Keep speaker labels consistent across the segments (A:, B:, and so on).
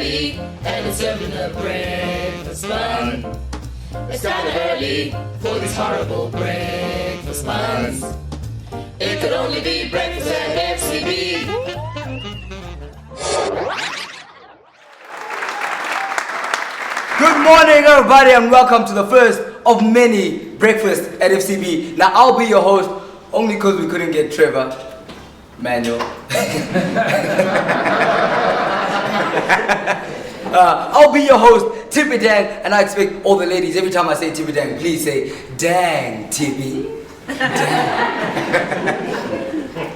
A: early and it's serving the breakfast bun. It's kinda early for these horrible breakfast buns. It could only be breakfast at FCB.
B: Good morning, everybody, and welcome to the first of many breakfasts at FCB. Now, I'll be your host, only because we couldn't get Trevor Manuel. I'll be your host, Tippy Dang, and I expect all the ladies, every time I say Tippy Dang, please say, dang, Tippy.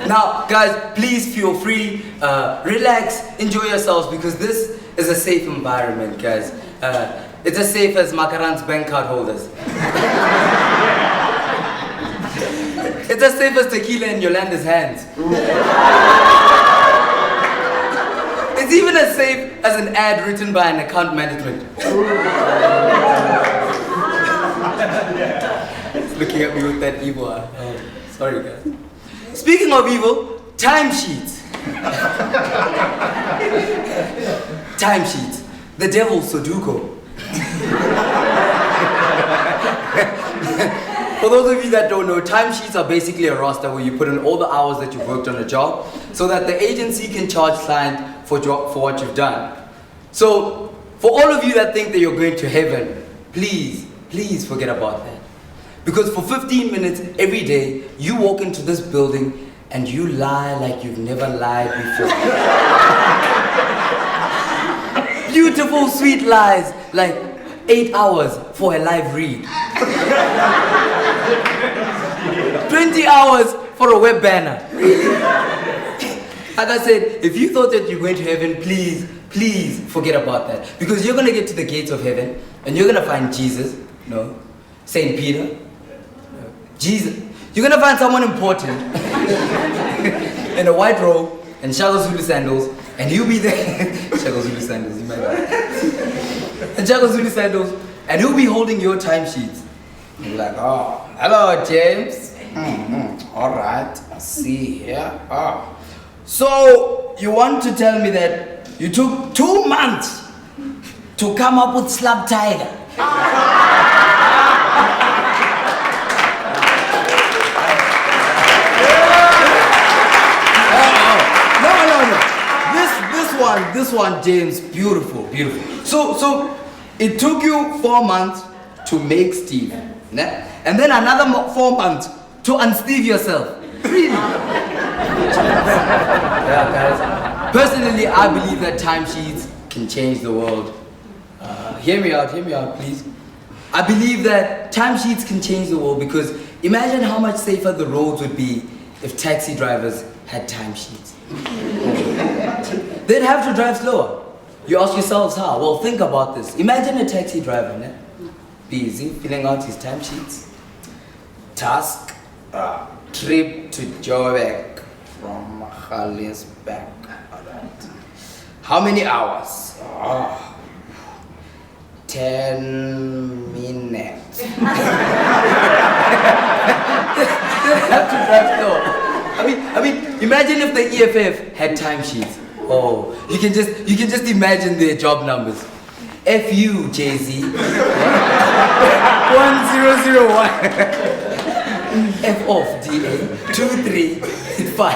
B: Now, guys, please feel free, relax, enjoy yourselves, because this is a safe environment, guys. It's as safe as Makaran's bank card holders. It's as safe as tequila in Yolanda's hands. It's even as safe as an ad written by an account management. It's looking at me with that evil eye. Oh, sorry, guys. Speaking of evil, timesheets. Timesheets. The devil's Sudoku. For those of you that don't know, timesheets are basically a roster where you put in all the hours that you've worked on a job so that the agency can charge client for what you've done. So, for all of you that think that you're going to heaven, please forget about that. Because for 15 minutes every day, you walk into this building and you lie like you've never lied before. Beautiful, sweet lies, like 8 hours for a live read. 20 hours for a web banner. Like I said, if you thought that you're going to heaven, please forget about that. Because you're going to get to the gates of heaven and you're going to find Jesus, Saint Peter, Jesus. You're going to find someone important in a white robe and Shaka Zulu sandals, and he'll be there. Shaka Zulu sandals, you might know. And Shaka Zulu sandals, and he'll be holding your timesheets. You'll be like, oh, hello, James. All right, I see here. Oh. So, you want to tell me that you took 2 months to come up with Slap Tiger? No. This one, James, beautiful. So it took you 4 months to make Steve, né? And then another 4 months to unsteve yourself. Really? Yeah, guys. Personally, I believe that timesheets can change the world. Hear me out, please. I believe that timesheets can change the world because imagine how much safer the roads would be if taxi drivers had timesheets. They'd have to drive slower. You ask yourselves how? Well, think about this. Imagine a taxi driver, né? Busy filling out his timesheets. Task, trip to Joburg from Galinsberg. How many hours? 10 minutes. They have to drive slower. I mean, imagine if the EFF had timesheets. Oh, you can just imagine their job numbers. FU Jay-Z 1001. F off DA 2385.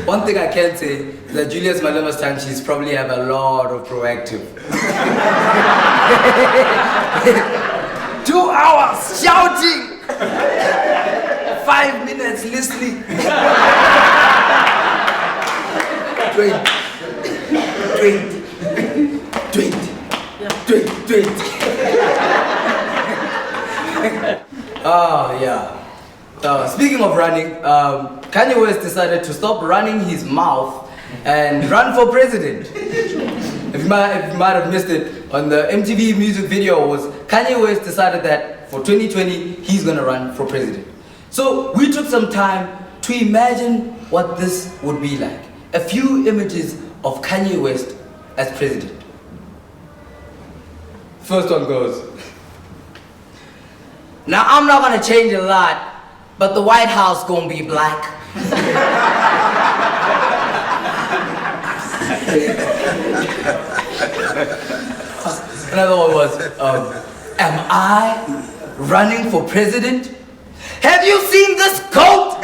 B: One thing I can say is that Julius Malema's timesheets probably have a lot of proactive. 2 hours shouting. 5 minutes listening. 20. Oh, yeah. Speaking of running, Kanye West decided to stop running his mouth and run for president. If you might have missed it, on the MTV music video was Kanye West decided that for 2020 he's gonna run for president. So we took some time to imagine what this would be like. A few images of Kanye West as president. First one goes. Now I'm not gonna change a lot, but the White House gonna be black. Another one was, am I running for president? Have you seen this coat?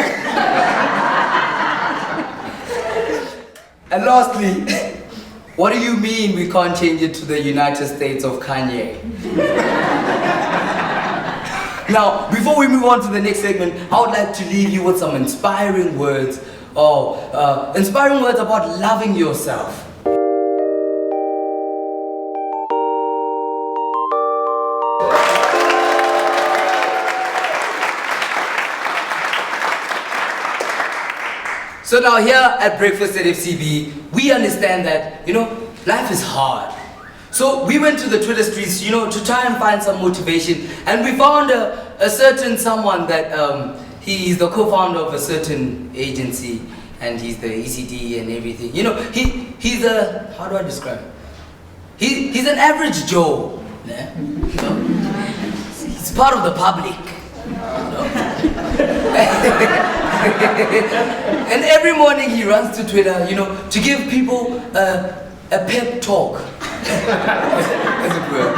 B: And lastly, what do you mean we can't change it to the United States of Kanye? Now, before we move on to the next segment, I would like to leave you with some inspiring words, inspiring words about loving yourself. So now here at Breakfast at FCB, we understand that, life is hard. So we went to the Twitter streets, to try and find some motivation. And we found a certain someone that, he's the co-founder of a certain agency. And he's the ECD and everything. He's a, how do I describe him? He's an average Joe. Yeah? He's part of the public. And every morning he runs to Twitter, to give people a pep talk. As it were.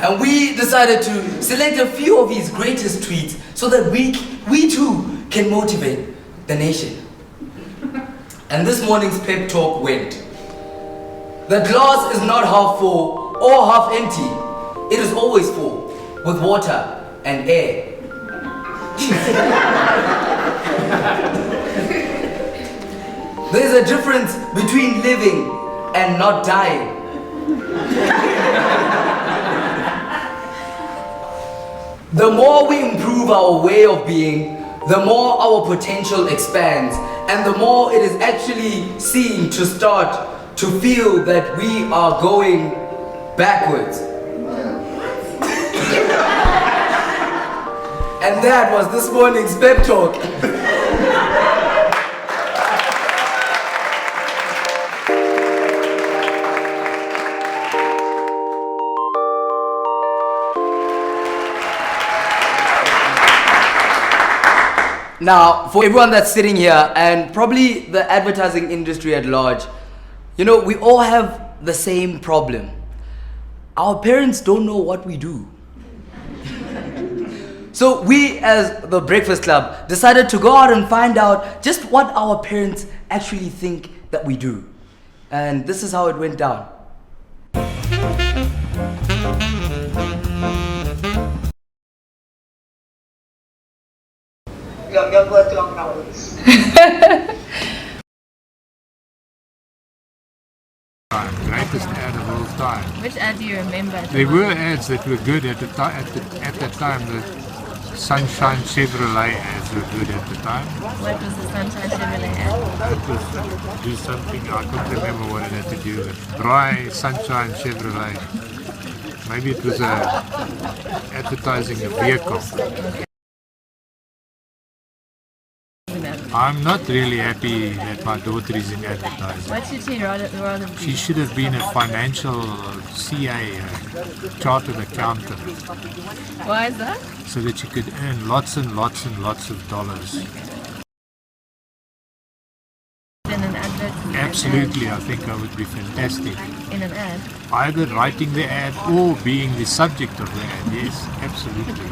B: And we decided to select a few of his greatest tweets so that we too can motivate the nation. And this morning's pep talk went: the glass is not half full or half empty. It is always full with water and air. There's a difference between living and not dying. The more we improve our way of being, the more our potential expands, and the more it is actually seen to start to feel that we are going backwards. And that was this morning's pep talk. Now, for everyone that's sitting here, and probably the advertising industry at large, we all have the same problem. Our parents don't know what we do. So we, as the Breakfast Club, decided to go out and find out just what our parents actually think that we do. And this is how it went down.
C: Greatest ad of all time.
A: Which ad do you remember?
C: There were ads that were good at that time. The Sunshine Chevrolet ads were good at the time.
A: What was the Sunshine Chevrolet ad?
C: It was do something, I can't remember what it had to do with. Dry Sunshine Chevrolet. Maybe it was advertising a vehicle. I'm not really happy that my daughter is in advertising.
A: What should she rather be?
C: She should have been a financial CA, chartered accountant.
A: Why is that?
C: So that she could earn lots and lots and lots of dollars.
A: In an advert?
C: Absolutely, I think I would be fantastic.
A: In an ad?
C: Either writing the ad or being the subject of the ad, yes, absolutely.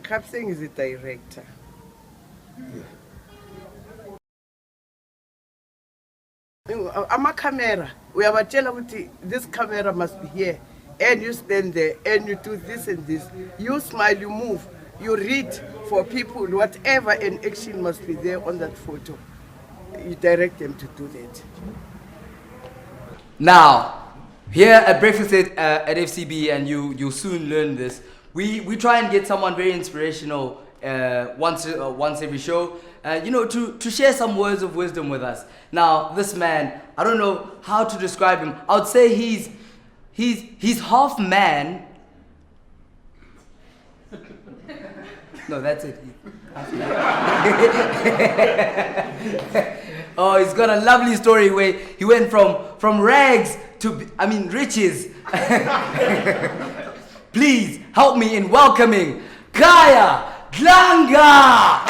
D: Kapsing is the director. I'm a camera. We have a tell this camera must be here. And you stand there and you do this and this. You smile, you move, you read for people, whatever, and action must be there on that photo. You direct them to do that.
B: Now, here at Breakfast at FCB, and you'll soon learn this, we try and get someone very inspirational once every show, to share some words of wisdom with us. Now, this man, I don't know how to describe him. I would say he's half man. No, that's it. Half man. Oh, he's got a lovely story where he went from rags to riches. Please help me in welcoming Khaya Dlanga!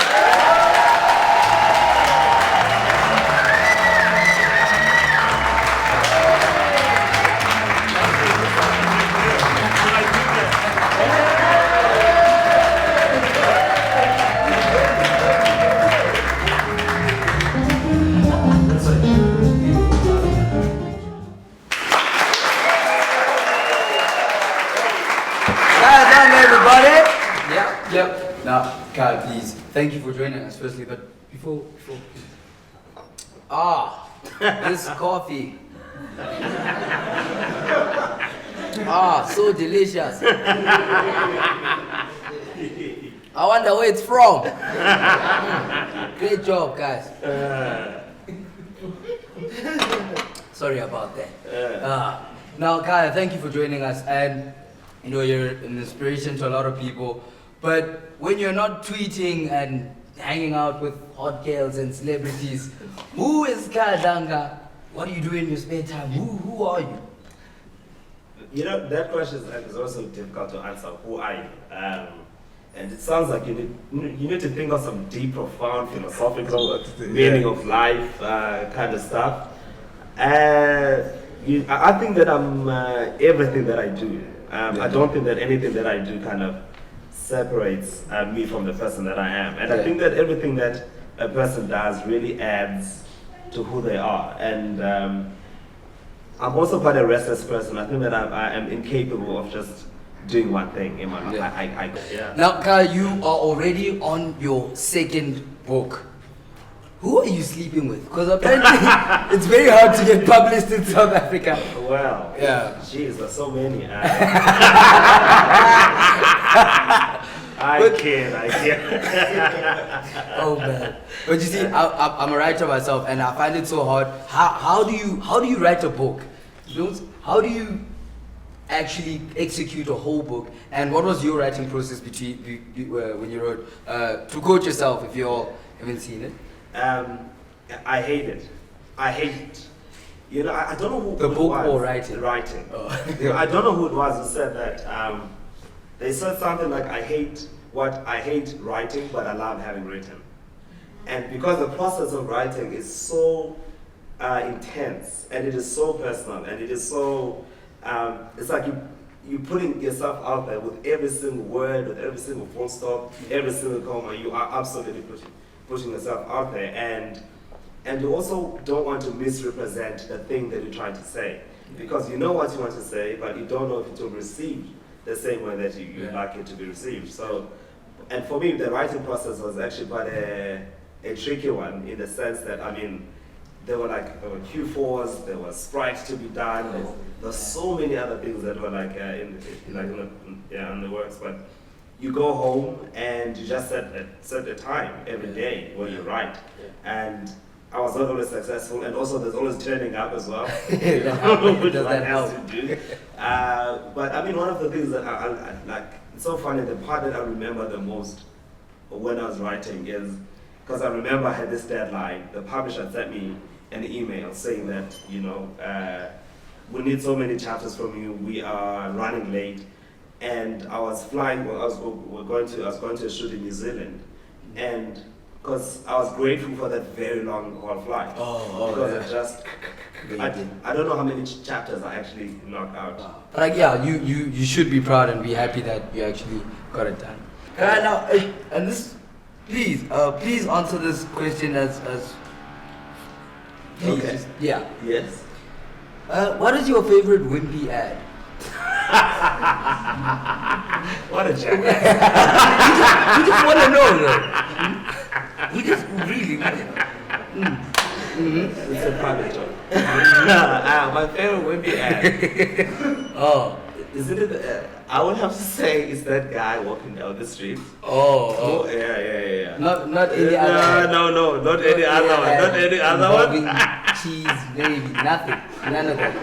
B: Dlanga, everybody. Yep. Now, Khaya, please, thank you for joining us. Firstly, but before this coffee. So delicious. I wonder where it's from. Great job, guys. Sorry about that. Now, Khaya, thank you for joining us. And you're an inspiration to a lot of people. But when you're not tweeting and hanging out with hot girls and celebrities, who is Khaya Dlanga? What do you do in your spare time? Who are you?
E: That question is also difficult to answer. Who are you? And it sounds like you need to think of some deep, profound, philosophical meaning of life kind of stuff. I think that I'm everything that I do. I don't think that anything that I do kind of separates me from the person that I am. And I think that everything that a person does really adds to who they are. And I'm also quite a restless person. I think that I am incapable of just doing one thing in my life.
B: Now, Khaya, you are already on your second book. Who are you sleeping with? Because apparently it's very hard to get published in South Africa.
E: Well, geez, there's so many. I can't.
B: Oh man! But you see, I'm a writer myself, and I find it so hard. How do you write a book? How do you actually execute a whole book? And what was your writing process when you wrote? To quote yourself, if you all haven't seen it.
E: I hate it. I don't know who
B: the
E: it
B: book
E: was.
B: Or writing.
E: Writing.
B: Oh.
E: I don't know who it was who said that. They said something like, I hate writing, but I love having written. And because the process of writing is so intense, and it is so personal, and it is so, it's like you putting yourself out there with every single word, with every single full stop, every single comma. You are absolutely pushing yourself out there, and you also don't want to misrepresent the thing that you're trying to say, because you know what you want to say, but you don't know if it will be received the same way that you like it to be received. So, and for me, the writing process was actually quite a tricky one, in the sense that, there were Q4s, there were sprites to be done, there's so many other things that were in the works. But you go home and you just set a time every day where you write. And I was not always successful, and also there's always turning up as well. Which one has to do. But one of the things that I like, it's so funny, the part that I remember the most when I was writing is, because I remember I had this deadline. The publisher sent me an email saying that, we need so many chapters from you, we are running late. And I was flying, I was going to a shoot in New Zealand. And because I was grateful for that very long haul flight. Because I don't know how many chapters I actually knocked out.
B: But you should be proud and be happy that you actually got it done. Now, and this, please answer this question as please.
E: Okay. Yes.
B: What is your favorite wimpy ad?
E: What a jacket.
B: We just want to know, though. We just really want to know.
E: It's a private joke. My favorite wimpy ad. Isn't it? I would have to say it's that guy walking down the street. Yeah.
B: Not any other.
E: No, not any other one. Not any other one.
B: Cheese, gravy, nothing. None of that.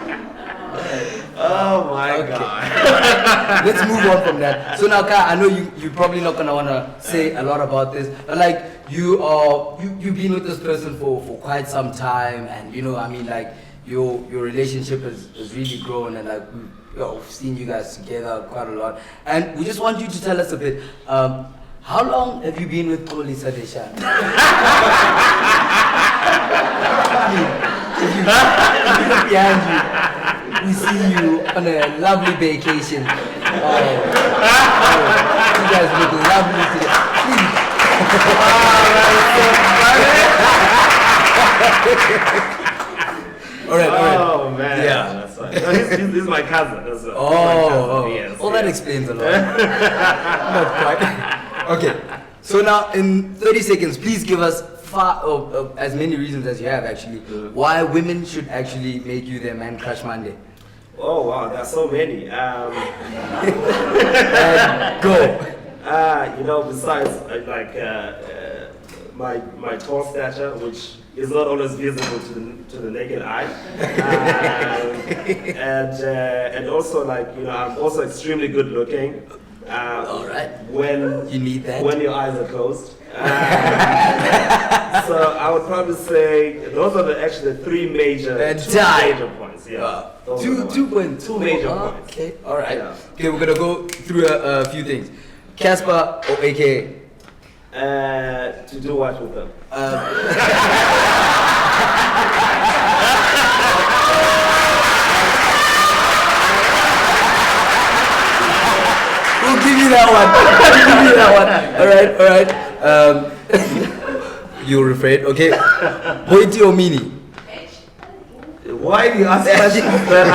E: Oh my God.
B: Let's move on from that. So now, Khaya, I know you're probably not gonna wanna say a lot about this, but you've been with this person for quite some time, and your relationship has really grown, and we've seen you guys together quite a lot, and we just want you to tell us a bit. How long have you been with Xolisa Deshan? If you look behind you, we see you on a lovely vacation. You guys look lovely today. Please. All right.
E: Oh man,
B: Yeah.
E: that's right. No, he's my cousin. That's right.
B: Oh,
E: Yes,
B: that
E: yes.
B: explains a lot. Not quite. Okay, so now in 30 seconds, please give us as many reasons as you have actually why women should actually make you their man crush Monday.
E: Oh wow, there are so many.
B: Go.
E: Besides my tall stature, which is not always visible to the naked eye, and also I'm also extremely good looking.
B: All right.
E: When
B: You need that.
E: when your eyes are closed. So I would probably say those are actually the three major points. Yeah. Those are the
B: Two
E: ones.
B: points.
E: Two major points.
B: Okay. All right.
E: Yeah.
B: Okay, we're gonna go through a few things. Casper or AKA.
E: To do what with them?
B: We'll give you that one. All right. You're afraid, okay? Boiti or Mini?
E: Why do you ask questions that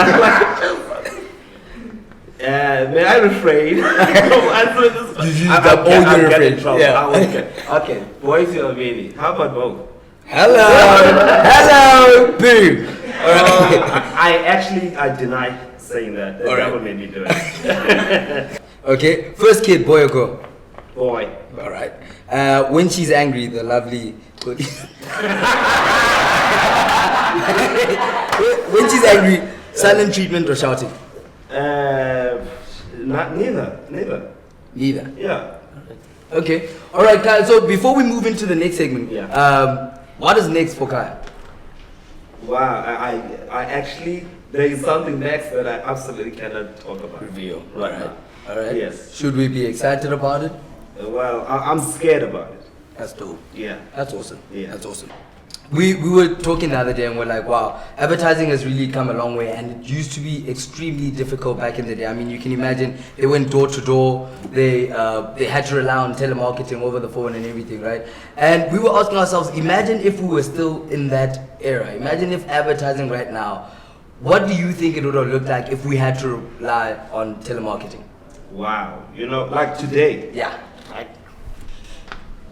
E: may I refrain from answering this question?
B: You use that all you're afraid.
E: Yeah. Okay. Boise or Mini? How about both?
B: Hello, boom.
E: I deny saying that. The devil made me do it.
B: Okay, first kid, boy or girl?
E: Boy.
B: All right. When she's angry, the lovely. When she's angry, silent treatment or shouting?
E: Neither.
B: Neither.
E: Yeah.
B: Okay. All right, Kaya. So before we move into the next segment,
E: Yeah.
B: what is next for Kaya?
E: Wow. I actually, there is something next that I absolutely cannot talk about.
B: Reveal.
E: Right now.
B: All right.
E: Yes.
B: Should we be excited about it?
E: Well, I'm scared about it.
B: That's dope.
E: Yeah.
B: That's awesome.
E: Yeah.
B: That's awesome. We were talking the other day and we're like, wow, advertising has really come a long way, and it used to be extremely difficult back in the day. I mean, you can imagine they went door to door, they had to rely on telemarketing over the phone and everything, right? And we were asking ourselves, imagine if we were still in that era. Imagine if advertising right now, what do you think it would have looked like if we had to rely on telemarketing?
E: Wow. Like today.
B: Yeah.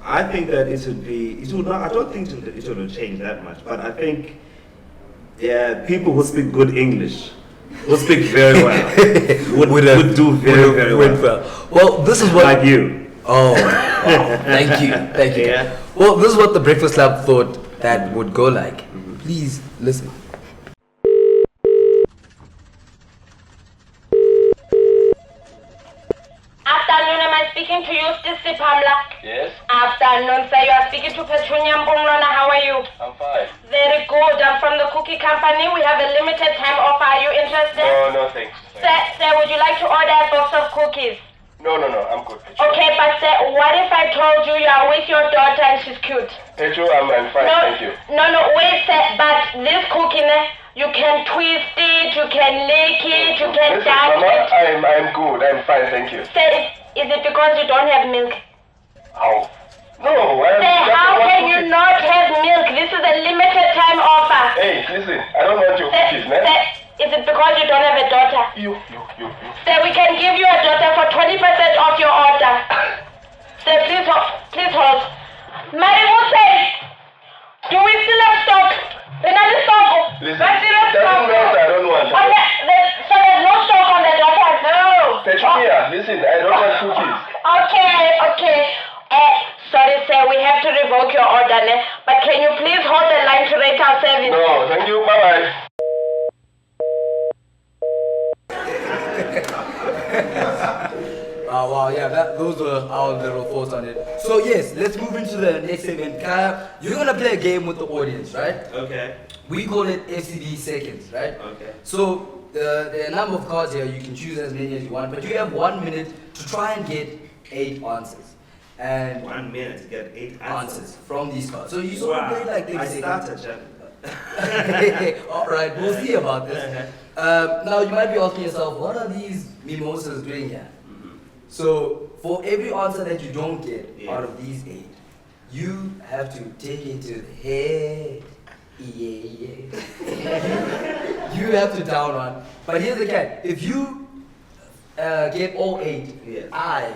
E: I think that it would not, I don't think it would change that much, but I think people who speak good English, who speak very well, would do very well.
B: Well, this is what...
E: Like you.
B: Oh, wow. Thank you.
E: Yeah.
B: Well, this is what the Breakfast Club thought that would go like. Please listen.
F: Afternoon, am I speaking to you, Stacey Pamela?
G: Yes,
F: Afternoon, sir. You are speaking to Petunia Mbonglona. How are you?
G: I'm fine.
F: Very good. I'm from the cookie company. We have a limited time offer. Are you interested?
G: No, thanks.
F: Sir, would you like to order a box of cookies?
G: No, I'm good.
F: Okay, but sir, what if I told you are with your daughter and she's cute?
G: Petro, I'm fine, thank you.
F: No, wait, sir. But this cookie, you can twist it, you can lick it, you can
G: Listen,
F: dunk
G: Mama,
F: it.
G: I'm good, I'm fine, thank you.
F: Sir, is it because you don't have milk?
G: How? No,
F: Sir, how can you not have milk? This is a limited time offer.
G: Hey, listen, I don't want your cookies, man.
F: Sir, is it because you don't have a daughter?
G: You.
F: Sir, we can give you a daughter for 20% off your order. Sir, please hold. Marimusa, do we still have stock?
G: Listen, doesn't matter, I don't want that.
F: So there's no stock on the daughter? No.
G: Petunia, listen, I don't want cookies.
F: Okay. Sorry, sir, we have to revoke your order, but can you please hold the line to rate our service?
G: No, thank you, bye-bye.
B: Wow, yeah, those were our little thoughts on it. So yes, let's move into the next segment. Kaya, you're gonna play a game with the audience, right?
E: Okay.
B: We call it FCB seconds, right?
E: Okay.
B: So there are a number of cards here. You can choose as many as you want, but you have 1 minute to try and get 8 answers. And
E: 1 minute to get 8 answers.
B: from these cards. So you sort of play like 30
E: I
B: seconds.
E: started,
B: All right, we'll see about this. Now you might be asking yourself, what are these mimosas doing here? So for every answer that you don't get out of these 8, you have to take it to the head. Yeah. You have to down one. But here's the catch. If you get all 8,
E: Yes.
B: I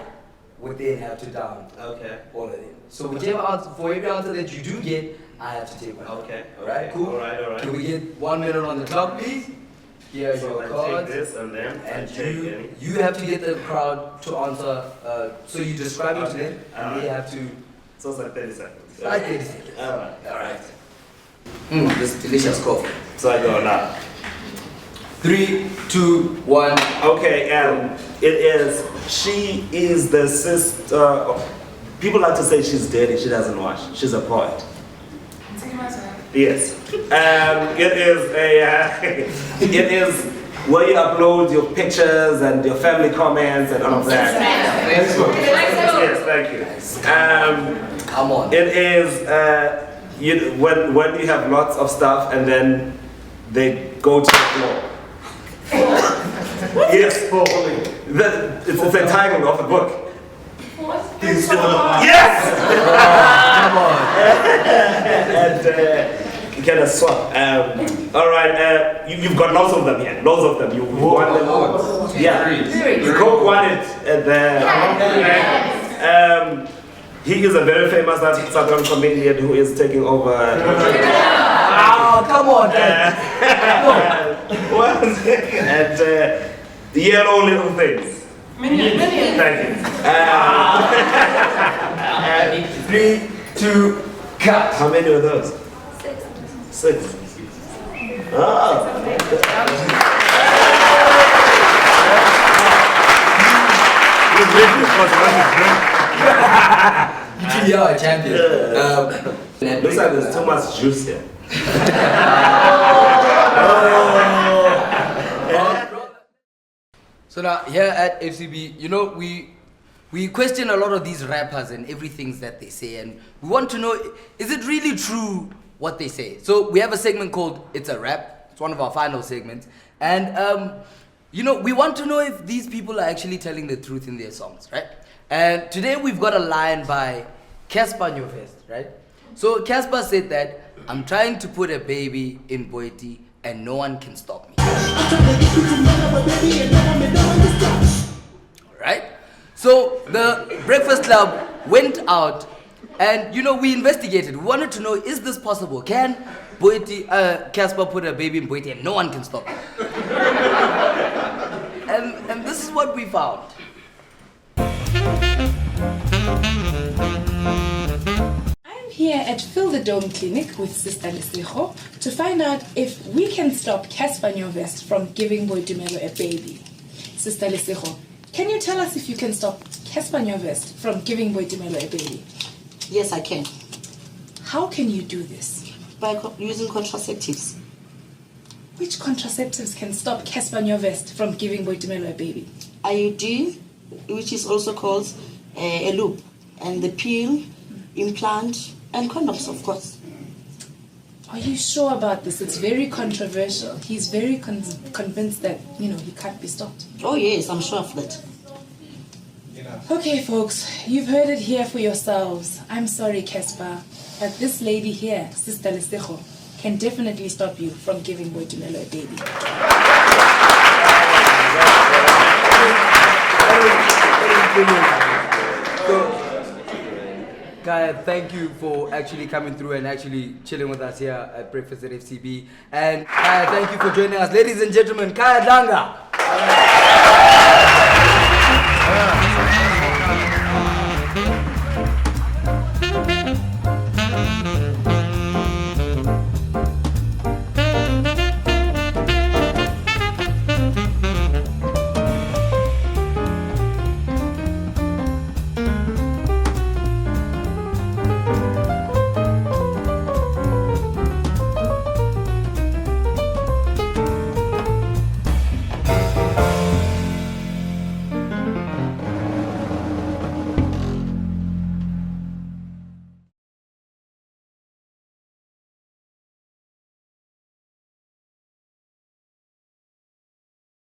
B: would then have to down
E: Okay.
B: all of them. So whichever answer, for every answer that you do get, I have to take one.
E: Okay.
B: Alright, cool.
E: Alright.
B: Can we get 1 minute on the clock, please? Here are
E: So
B: your
E: I
B: cards.
E: take this and then I
B: And
E: take any.
B: you have to get the crowd to answer. So you describe it to them, and they have to.
E: So it's like 30 seconds.
B: Like 30 seconds.
E: Alright.
B: This delicious coffee.
E: So I go now.
B: 3, 2, 1.
E: Okay, she is the sister. People like to say she's dirty, she doesn't wash. She's a poet. Yes. It is where you upload your pictures and your family comments and all of that.
B: Facebook.
E: Yes, thank you.
B: Come on.
E: It is when you have lots of stuff and then they go to the floor. Yes, it's a title of the book. Yes!
B: Come on.
E: And you get a swap. Alright, you've got lots of them here. Lots of them. You won them all. Yeah. The Coke won it. He is a very famous South African comedian who is taking over.
B: Oh, come on, man.
E: And the yellow little things.
F: Minion.
E: Thank you.
B: 3, 2, cut.
E: How many are those? 6. Ah.
B: You are a champion.
E: Looks like there's too much juice here.
B: So now here at FCB, you know, we question a lot of these rappers and everything that they say, and we want to know, is it really true what they say? So we have a segment called It's a Rap. It's one of our final segments, and you know, we want to know if these people are actually telling the truth in their songs, right? And today we've got a line by Casper Nyovest, right? So Casper said that, I'm trying to put a baby in Boeti and no one can stop me. Right? So the Breakfast Club went out and, you know, we investigated. We wanted to know, is this possible? Can Boeti, Casper put a baby in Boeti and no one can stop him? And this is what we found.
H: I'm here at Fill the Dome Clinic with Sister Lesego to find out if we can stop Casper Nyovest from giving Boitumelo a baby. Sister Lesego, can you tell us if you can stop Casper Nyovest from giving Boitumelo a baby?
I: Yes, I can.
H: How can you do this?
I: By using contraceptives.
H: Which contraceptives can stop Casper Nyovest from giving Boitumelo a baby?
I: IUD, which is also called a loop, and the pill, implant, and condoms, of course.
H: Are you sure about this? It's very controversial. He's very convinced that, you know, he can't be stopped.
I: Oh yes, I'm sure of that.
H: Okay, folks, you've heard it here for yourselves. I'm sorry, Casper, but this lady here, Sister Lesego, can definitely stop you from giving Boitumelo a baby.
B: So, Khaya, thank you for actually coming through and actually chilling with us here at Breakfast at FCB. And Khaya, thank you for joining us. Ladies and gentlemen, Khaya Dlanga.